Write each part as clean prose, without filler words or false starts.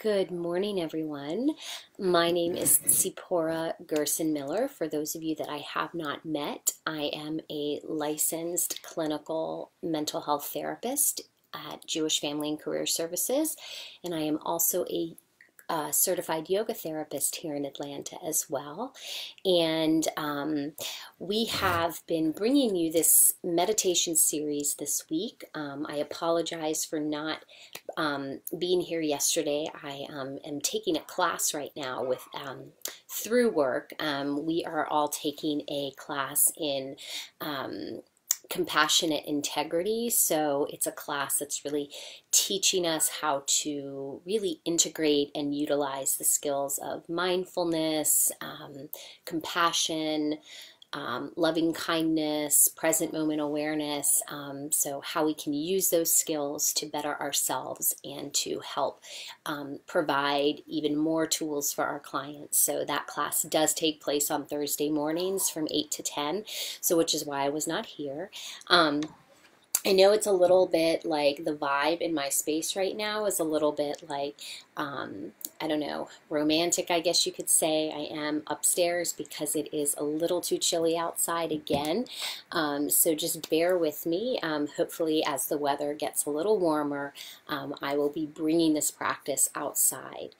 Good morning, everyone. My name is Tzipporah Gerson-Miller. For those of you that I have not met, I am a licensed clinical mental health therapist at Jewish Family and Career Services, and I am also a certified yoga therapist here in Atlanta as well. And we have been bringing you this meditation series this week. I apologize for not being here yesterday. I am taking a class right now with through work. We are all taking a class in compassionate integrity. So it's a class that's really teaching us how to really integrate and utilize the skills of mindfulness, compassion, loving kindness, present moment awareness, so how we can use those skills to better ourselves and to help provide even more tools for our clients. So that class does take place on Thursday mornings from 8 to 10, so which is why I was not here. I know it's a little bit like the vibe in my space right now is a little bit like, I don't know, romantic, I guess you could say. I am upstairs because it is a little too chilly outside again. So just bear with me. Hopefully as the weather gets a little warmer, I will be bringing this practice outside.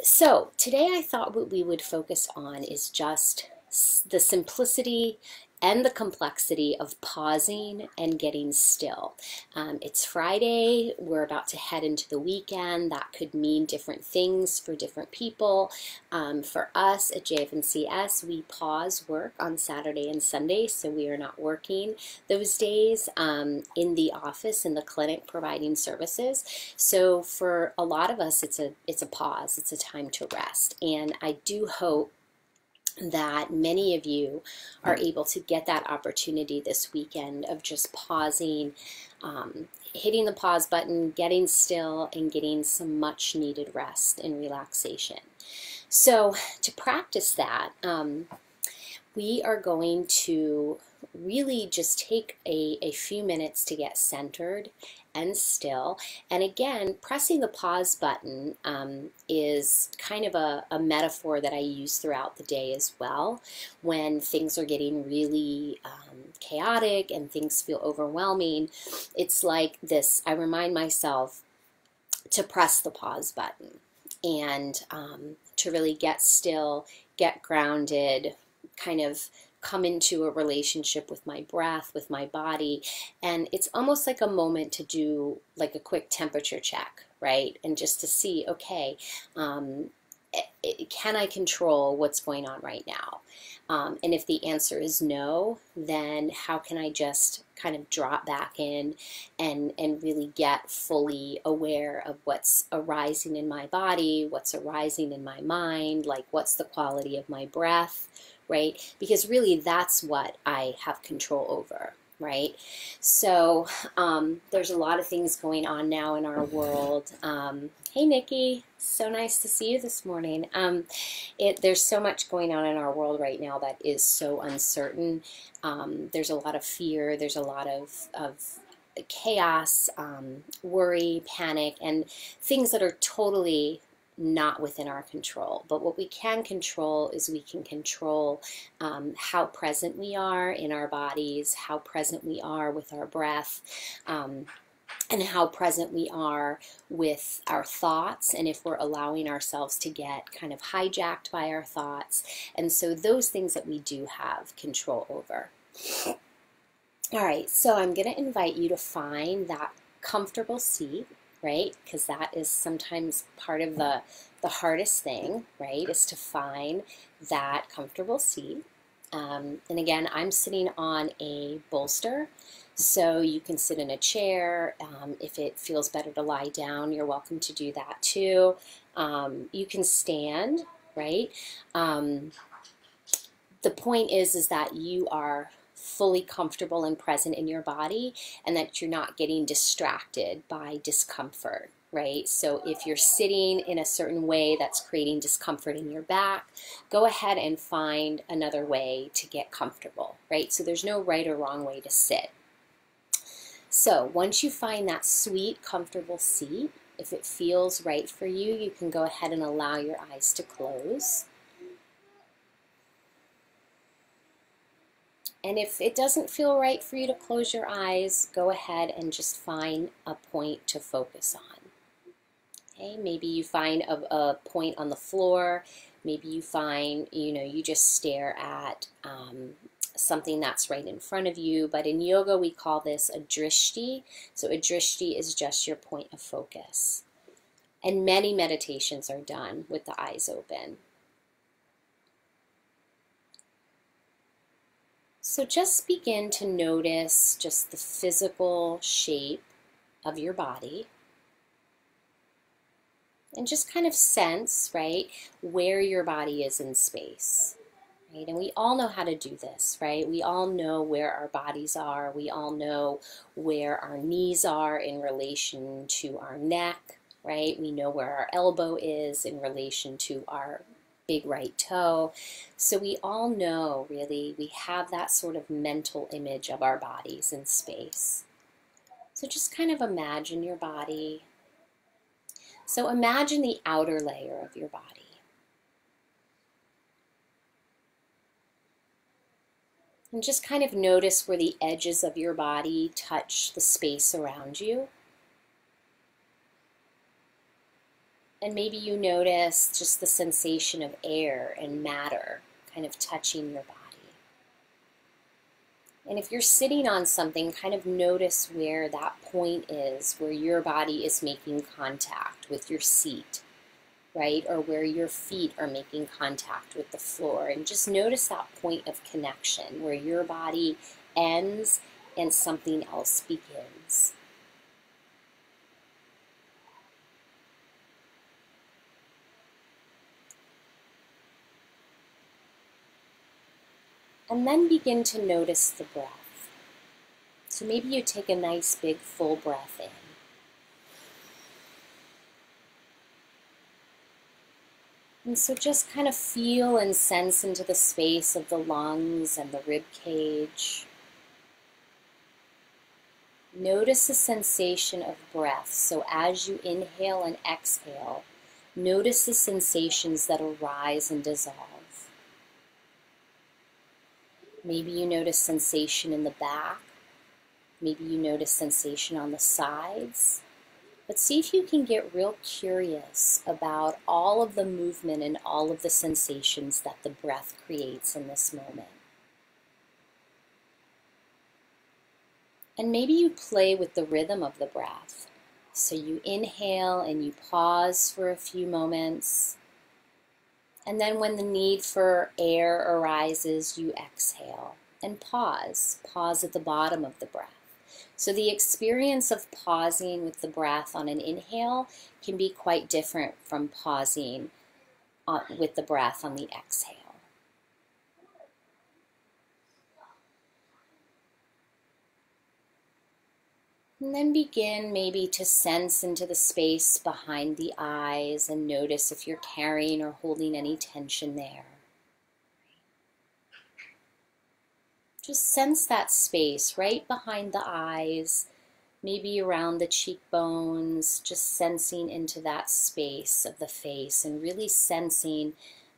So today I thought what we would focus on is just the simplicity and the complexity of pausing and getting still. It's Friday, we're about to head into the weekend. That could mean different things for different people. For us at JF&CS, we pause work on Saturday and Sunday, so we are not working those days in the office, in the clinic, providing services. So for a lot of us, it's a pause, it's a time to rest. And I do hope that many of you are able to get that opportunity this weekend of just pausing, hitting the pause button, getting still, and getting some much needed rest and relaxation. So to practice that, we are going to really just take a few minutes to get centered and still. And again, pressing the pause button is kind of a metaphor that I use throughout the day as well. When things are getting really chaotic and things feel overwhelming, it's like this, I remind myself to press the pause button and to really get still, get grounded, kind of come into a relationship with my breath, with my body. And it's almost like a moment to do like a quick temperature check, right? And just to see, okay, can I control what's going on right now? And if the answer is no, then how can I just kind of drop back in and really get fully aware of what's arising in my body, what's arising in my mind, like what's the quality of my breath, right? Because really that's what I have control over, right? So there's a lot of things going on now in our world. Hey Nikki, so nice to see you this morning. There's so much going on in our world right now that is so uncertain. There's a lot of fear, there's a lot of chaos, worry, panic, and things that are totally not within our control. But what we can control is we can control how present we are in our bodies, how present we are with our breath, and how present we are with our thoughts, and if we're allowing ourselves to get kind of hijacked by our thoughts. And so those things that we do have control over. All right, so I'm going to invite you to find that comfortable seat, right? Because that is sometimes part of the hardest thing, right? Is to find that comfortable seat. And again, I'm sitting on a bolster, so you can sit in a chair. If it feels better to lie down, you're welcome to do that too. You can stand, right? The point is that you are fully comfortable and present in your body, and that you're not getting distracted by discomfort, right? So if you're sitting in a certain way that's creating discomfort in your back, go ahead and find another way to get comfortable, right? So there's no right or wrong way to sit. So once you find that sweet, comfortable seat, If it feels right for you, you can go ahead and allow your eyes to close. And if it doesn't feel right for you to close your eyes, go ahead and just find a point to focus on. Okay, maybe you find a point on the floor. Maybe you find, you just stare at something that's right in front of you. But in yoga, we call this a drishti. So a drishti is just your point of focus. And many meditations are done with the eyes open. So just begin to notice just the physical shape of your body. And just kind of sense, right, where your body is in space. Right? And we all know how to do this, right? We all know where our bodies are. We all know where our knees are in relation to our neck, right? We know where our elbow is in relation to our big right toe. So we all know, really, we have that sort of mental image of our bodies in space. So just kind of imagine your body. So imagine the outer layer of your body. And just kind of notice where the edges of your body touch the space around you. And maybe you notice just the sensation of air and matter kind of touching your body. And if you're sitting on something, kind of notice where that point is, where your body is making contact with your seat, right? Or where your feet are making contact with the floor. And just notice that point of connection, where your body ends and something else begins. And then begin to notice the breath. So maybe you take a nice big full breath in. And so just kind of feel and sense into the space of the lungs and the rib cage. Notice the sensation of breath. So as you inhale and exhale, notice the sensations that arise and dissolve. Maybe you notice sensation in the back. Maybe you notice sensation on the sides. But see if you can get real curious about all of the movement and all of the sensations that the breath creates in this moment. And maybe you play with the rhythm of the breath. So you inhale and you pause for a few moments. And then when the need for air arises, you exhale and pause. Pause at the bottom of the breath. So the experience of pausing with the breath on an inhale can be quite different from pausing with the breath on the exhale. And then begin maybe to sense into the space behind the eyes and notice if you're carrying or holding any tension there. Just sense that space right behind the eyes, maybe around the cheekbones, just sensing into that space of the face and really sensing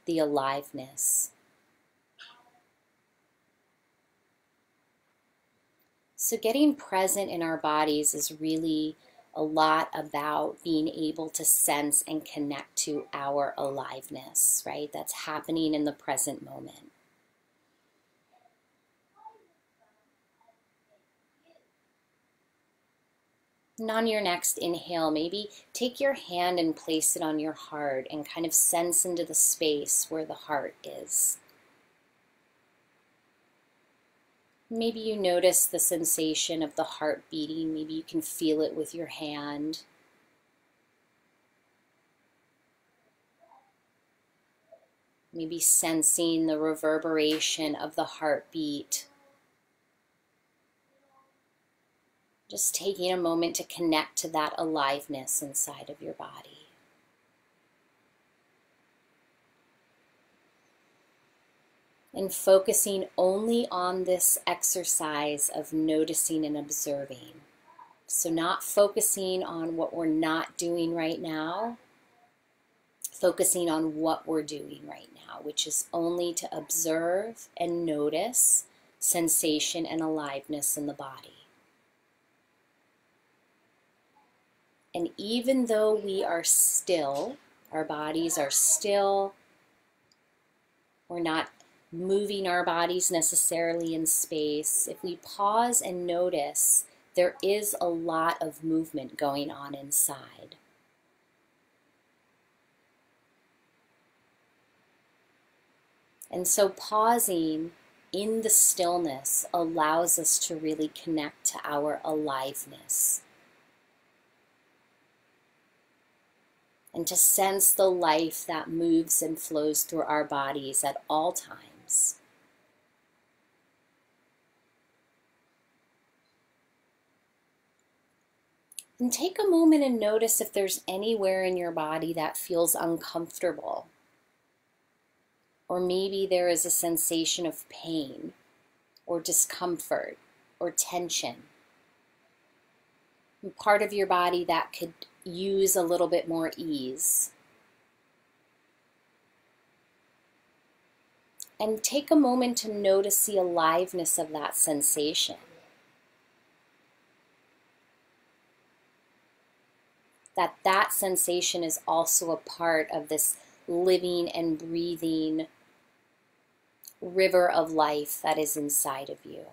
the aliveness. So getting present in our bodies is really a lot about being able to sense and connect to our aliveness, right? That's happening in the present moment. And on your next inhale, maybe take your hand and place it on your heart and kind of sense into the space where the heart is. Maybe you notice the sensation of the heart beating. Maybe you can feel it with your hand. Maybe sensing the reverberation of the heartbeat. Just taking a moment to connect to that aliveness inside of your body. And focusing only on this exercise of noticing and observing. So not focusing on what we're not doing right now, focusing on what we're doing right now, which is only to observe and notice sensation and aliveness in the body. And even though we are still, our bodies are still, we're not moving our bodies necessarily in space, if we pause and notice, there is a lot of movement going on inside. And so pausing in the stillness allows us to really connect to our aliveness and to sense the life that moves and flows through our bodies at all times. And take a moment and notice if there's anywhere in your body that feels uncomfortable. Or maybe there is a sensation of pain or discomfort or tension. And part of your body that could use a little bit more ease. And take a moment to notice the aliveness of that sensation. That sensation is also a part of this living and breathing river of life that is inside of you.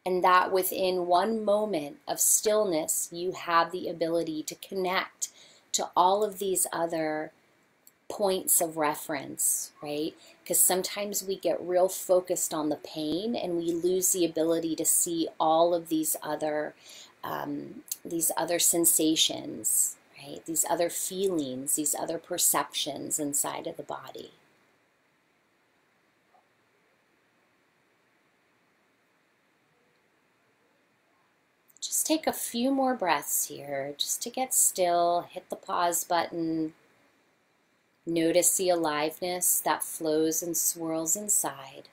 And that within one moment of stillness, you have the ability to connect to all of these other points of reference, right? Because sometimes we get real focused on the pain and we lose the ability to see all of these other sensations, right? These other feelings, these other perceptions inside of the body. Just take a few more breaths here, just to get still. Hit the pause button. Notice the aliveness that flows and swirls inside.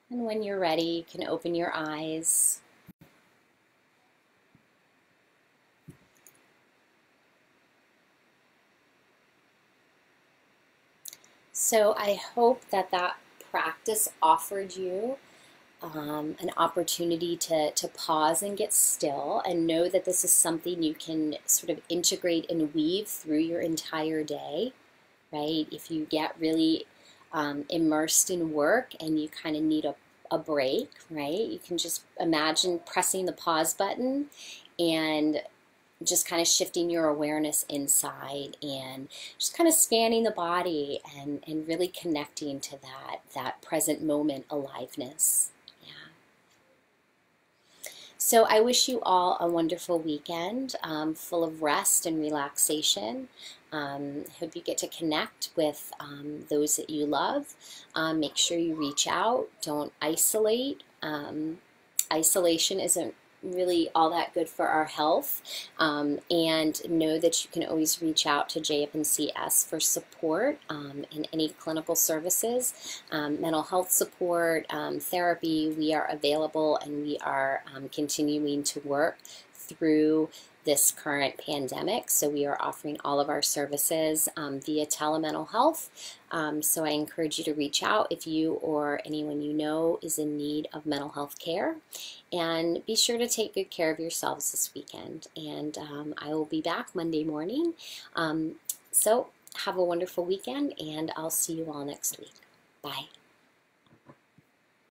And when you're ready, you can open your eyes. So I hope that practice offered you an opportunity to pause and get still and know that this is something you can sort of integrate and weave through your entire day, right? If you get really immersed in work and you kind of need a break, right? You can just imagine pressing the pause button and just kind of shifting your awareness inside and just kind of scanning the body and really connecting to that present moment aliveness. Yeah. So I wish you all a wonderful weekend full of rest and relaxation. Hope you get to connect with those that you love. Make sure you reach out. Don't isolate. Isolation isn't really all that good for our health, and know that you can always reach out to JF&CS for support in any clinical services, mental health support, therapy. We are available and we are continuing to work through this current pandemic. So we are offering all of our services via telemental health. So I encourage you to reach out if you or anyone you know is in need of mental health care. And be sure to take good care of yourselves this weekend. And I will be back Monday morning. So have a wonderful weekend, and I'll see you all next week. Bye.